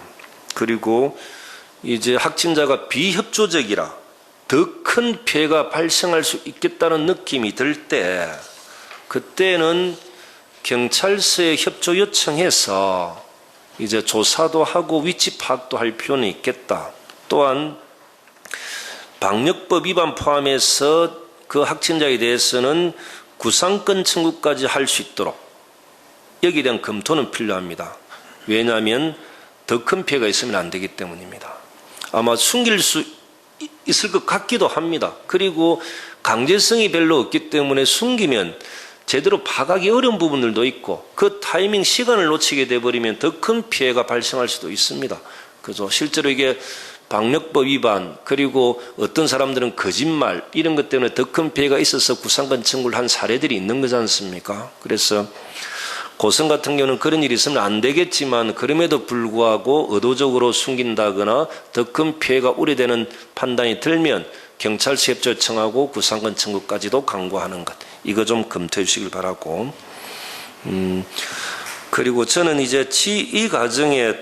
[SPEAKER 2] 그리고 이제 확진자가 비협조적이라 더 큰 피해가 발생할 수 있겠다는 느낌이 들 때 그때는 경찰서에 협조 요청해서 이제 조사도 하고 위치 파악도 할 필요는 있겠다. 또한 방역법 위반 포함해서 그 확진자에 대해서는 구상권 청구까지 할 수 있도록 여기에 대한 검토는 필요합니다. 왜냐하면 더 큰 피해가 있으면 안 되기 때문입니다. 아마 숨길 수 있을 것 같기도 합니다. 그리고 강제성이 별로 없기 때문에 숨기면 제대로 파악하기 어려운 부분들도 있고 그 타이밍 시간을 놓치게 돼버리면 더 큰 피해가 발생할 수도 있습니다. 그래서 실제로 이게 방역법 위반 그리고 어떤 사람들은 거짓말 이런 것 때문에 더 큰 피해가 있어서 구상권 청구를 한 사례들이 있는 거지 않습니까? 그래서 고성 같은 경우는 그런 일이 있으면 안 되겠지만 그럼에도 불구하고 의도적으로 숨긴다거나 더 큰 피해가 우려되는 판단이 들면 경찰서 협조 요청하고 구상권 청구까지도 강구하는 것. 이거 좀 검토해 주시길 바라고. 그리고 저는 이제 이 과정에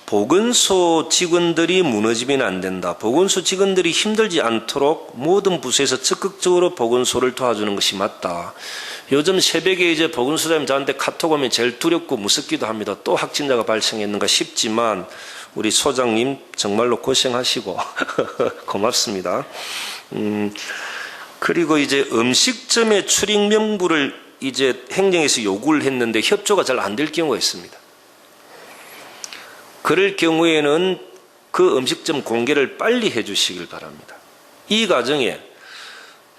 [SPEAKER 2] 보건소 직원들이 무너지면 안 된다. 보건소 직원들이 힘들지 않도록 모든 부서에서 적극적으로 보건소를 도와주는 것이 맞다. 요즘 새벽에 이제 보건소장님 저한테 카톡 오면 제일 두렵고 무섭기도 합니다. 또 확진자가 발생했는가 싶지만 우리 소장님 정말로 고생하시고 고맙습니다. 그리고 이제 음식점의 출입 명부를 이제 행정에서 요구를 했는데 협조가 잘 안 될 경우가 있습니다. 그럴 경우에는 그 음식점 공개를 빨리 해 주시길 바랍니다. 이 과정에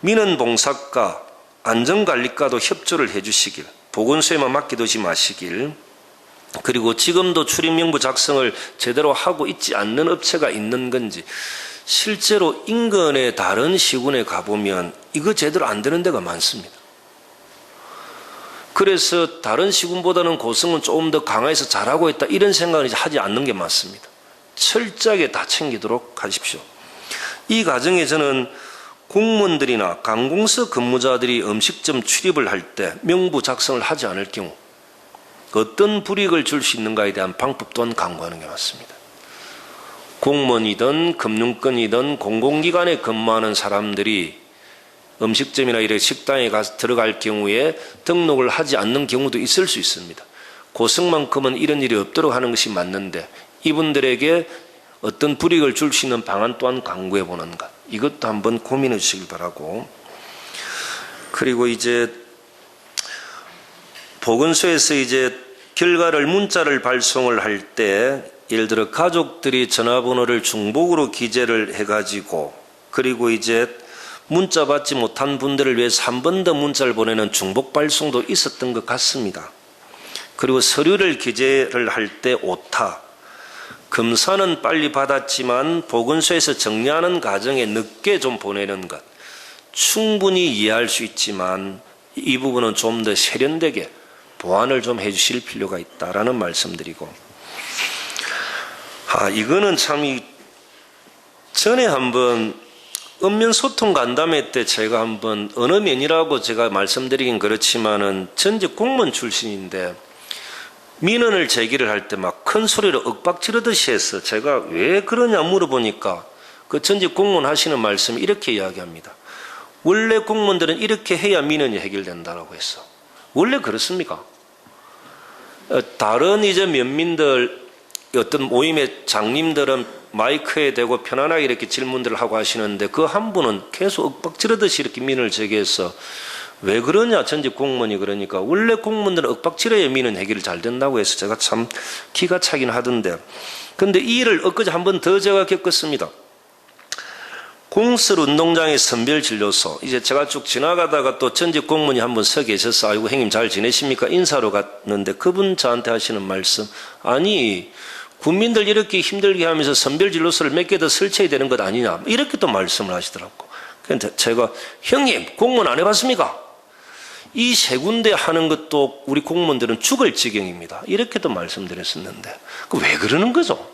[SPEAKER 2] 민원봉사과, 안전관리과도 협조를 해 주시길, 보건소에만 맡겨두지 마시길, 그리고 지금도 출입명부 작성을 제대로 하고 있지 않는 업체가 있는 건지, 실제로 인근의 다른 시군에 가보면 이거 제대로 안 되는 데가 많습니다. 그래서 다른 시군보다는 고성은 조금 더 강화해서 잘하고 있다 이런 생각을 이제 하지 않는 게 맞습니다. 철저하게 다 챙기도록 하십시오. 이 과정에 저는 공무원들이나 관공서 근무자들이 음식점 출입을 할 때 명부 작성을 하지 않을 경우 어떤 불이익을 줄 수 있는가에 대한 방법 또한 강구하는 게 맞습니다. 공무원이든 금융권이든 공공기관에 근무하는 사람들이 음식점이나 이런 식당에 가서 들어갈 경우에 등록을 하지 않는 경우도 있을 수 있습니다. 고성만큼은 이런 일이 없도록 하는 것이 맞는데 이분들에게 어떤 불이익을 줄 수 있는 방안 또한 강구해 보는 것. 이것도 한번 고민해 주시길 바라고. 그리고 이제 보건소에서 이제 결과를 문자를 발송을 할 때 예를 들어 가족들이 전화번호를 중복으로 기재를 해가지고 그리고 이제 문자 받지 못한 분들을 위해서 한 번 더 문자를 보내는 중복 발송도 있었던 것 같습니다. 그리고 서류를 기재를 할 때 오타. 검사는 빨리 받았지만 보건소에서 정리하는 과정에 늦게 좀 보내는 것. 충분히 이해할 수 있지만 이 부분은 좀 더 세련되게 보완을 좀 해주실 필요가 있다라는 말씀드리고. 이거는 참 전에 한번 읍면소통 간담회 때 제가 한번 어느 면이라고 제가 말씀드리긴 그렇지만은 전직 공무원 출신인데 민원을 제기를 할 때 막 큰 소리로 윽박지르듯이 해서 제가 왜 그러냐 물어보니까 그 전직 공무원 하시는 말씀이 이렇게 이야기합니다. 원래 공무원들은 이렇게 해야 민원이 해결된다라고 했어. 원래 그렇습니까? 다른 이제 면민들 어떤 모임의 장님들은 마이크에 대고 편안하게 이렇게 질문들을 하고 하시는데 그 한 분은 계속 윽박지르듯이 이렇게 민원을 제기해서 왜 그러냐 전직 공무원이 그러니까 원래 공무원들은 윽박지르야 민원 해결이 잘 된다고 해서 제가 참 기가 차긴 하던데 근데 이 일을 엊그제 한 번 더 제가 겪었습니다. 공설 운동장의 선별진료소. 이제 제가 쭉 지나가다가 또 전직 공무원이 한 분 서 계셔서 아이고 형님 잘 지내십니까? 인사로 갔는데 그분 저한테 하시는 말씀, 아니 국민들 이렇게 힘들게 하면서 선별진료소를 몇 개 더 설치해야 되는 것 아니냐, 이렇게 또 말씀을 하시더라고. 그런데 제가 형님 공무원 안 해봤습니까? 이 세 군데 하는 것도 우리 공무원들은 죽을 지경입니다. 이렇게도 말씀드렸었는데 왜 그러는 거죠?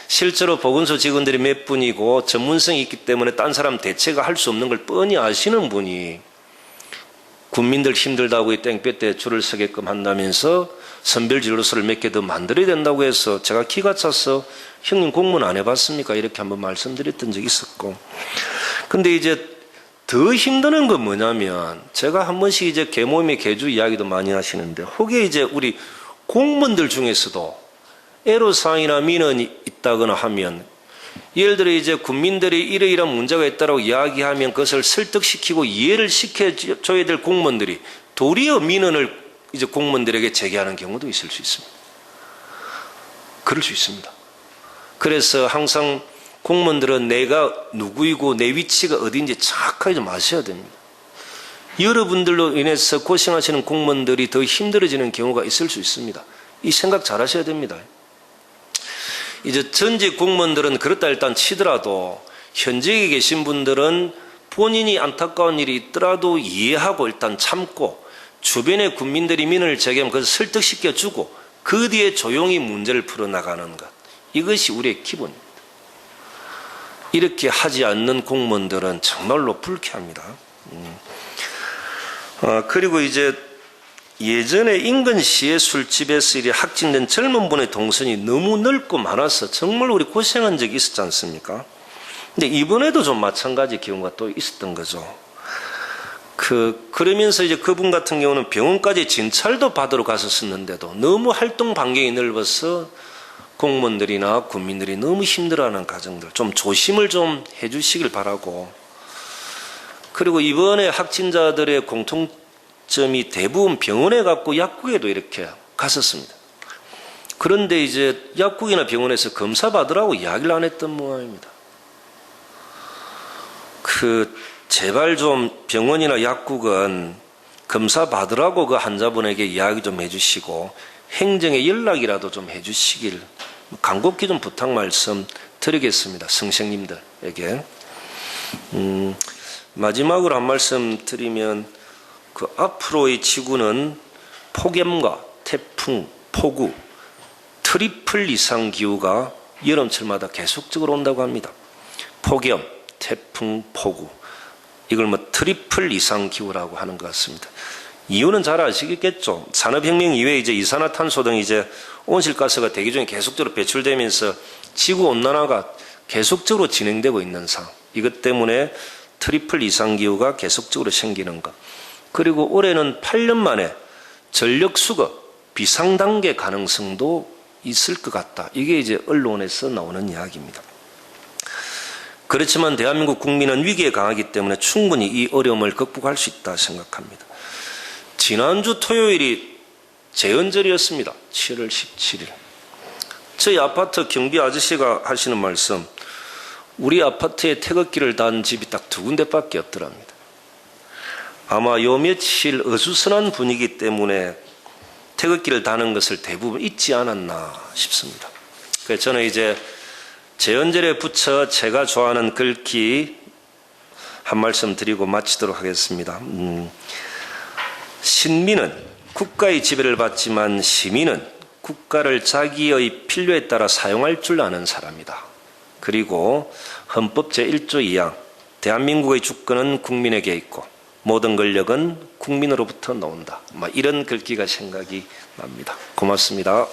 [SPEAKER 2] 실제로 보건소 직원들이 몇 분이고 전문성이 있기 때문에 딴 사람 대체가 할 수 없는 걸 뻔히 아시는 분이 국민들 힘들다고 이 땡볕에 줄을 서게끔 한다면서 선별진료소를 몇 개 더 만들어야 된다고 해서 제가 기가 차서 형님 공무원 안 해봤습니까? 이렇게 한번 말씀드렸던 적이 있었고, 근데 이제 더 힘드는 건 뭐냐면 제가 한 번씩 이제 계모임의 계주 이야기도 많이 하시는데 혹에 이제 우리 공무원들 중에서도 애로사항이나 민원이 있다거나 하면, 예를 들어 이제 국민들이 이러이러한 문제가 있다고 이야기하면 그것을 설득시키고 이해를 시켜줘야 될 공무원들이 도리어 민원을 이제 공무원들에게 제기하는 경우도 있을 수 있습니다. 그럴 수 있습니다. 그래서 항상 공무원들은 내가 누구이고 내 위치가 어디인지 정확하게 좀 아셔야 됩니다. 여러분들로 인해서 고생하시는 공무원들이 더 힘들어지는 경우가 있을 수 있습니다. 이 생각 잘 하셔야 됩니다. 이제 전직 공무원들은 그렇다 일단 치더라도 현직에 계신 분들은 본인이 안타까운 일이 있더라도 이해하고 일단 참고 주변의 국민들이 민원을 제기하면 그것을 설득시켜주고 그 뒤에 조용히 문제를 풀어나가는 것, 이것이 우리의 기본입니다. 이렇게 하지 않는 공무원들은 정말로 불쾌합니다. 그리고 이제 예전에 인근시의 술집에서 이렇게 확진된 젊은 분의 동선이 너무 넓고 많아서 정말 우리 고생한 적이 있었지 않습니까? 근데 이번에도 좀 마찬가지 경우가 또 있었던 거죠. 그러면서 이제 그분 같은 경우는 병원까지 진찰도 받으러 갔었는데도 너무 활동 반경이 넓어서 공무원들이나 국민들이 너무 힘들어하는 가정들 좀 조심을 좀 해주시길 바라고, 그리고 이번에 확진자들의 공통점이 대부분 병원에 갔고 약국에도 이렇게 갔었습니다. 그런데 이제 약국이나 병원에서 검사 받으라고 이야기를 안 했던 모양입니다. 제발 좀 병원이나 약국은 검사 받으라고 그 환자분에게 이야기 좀 해주시고 행정에 연락이라도 좀 해주시길 간곡히 좀 부탁 말씀 드리겠습니다. 선생님들에게. 마지막으로 한 말씀 드리면 앞으로의 지구는 폭염과 태풍, 폭우, 트리플 이상 기후가 여름철마다 계속적으로 온다고 합니다. 폭염, 태풍, 폭우, 이걸 트리플 이상 기후라고 하는 것 같습니다. 이유는 잘 아시겠죠? 산업혁명 이후에 이제 이산화탄소 등 이제 온실가스가 대기 중에 계속적으로 배출되면서 지구 온난화가 계속적으로 진행되고 있는 상황. 이것 때문에 트리플 이상 기후가 계속적으로 생기는 것. 그리고 올해는 8년 만에 전력 수거 비상 단계 가능성도 있을 것 같다. 이게 이제 언론에서 나오는 이야기입니다. 그렇지만 대한민국 국민은 위기에 강하기 때문에 충분히 이 어려움을 극복할 수 있다 생각합니다. 지난주 토요일이 제헌절이었습니다. 7월 17일. 저희 아파트 경비 아저씨가 하시는 말씀, 우리 아파트에 태극기를 단 집이 딱 2군데밖에 없더랍니다. 아마 요 며칠 어수선한 분위기 때문에 태극기를 다는 것을 대부분 잊지 않았나 싶습니다. 그래서 저는 이제 제헌절에 붙여 제가 좋아하는 글귀 한 말씀 드리고 마치도록 하겠습니다. 신민은 국가의 지배를 받지만 시민은 국가를 자기의 필요에 따라 사용할 줄 아는 사람이다. 그리고 헌법 제1조 2항 대한민국의 주권은 국민에게 있고 모든 권력은 국민으로부터 나온다. 이런 글귀가 생각이 납니다. 고맙습니다.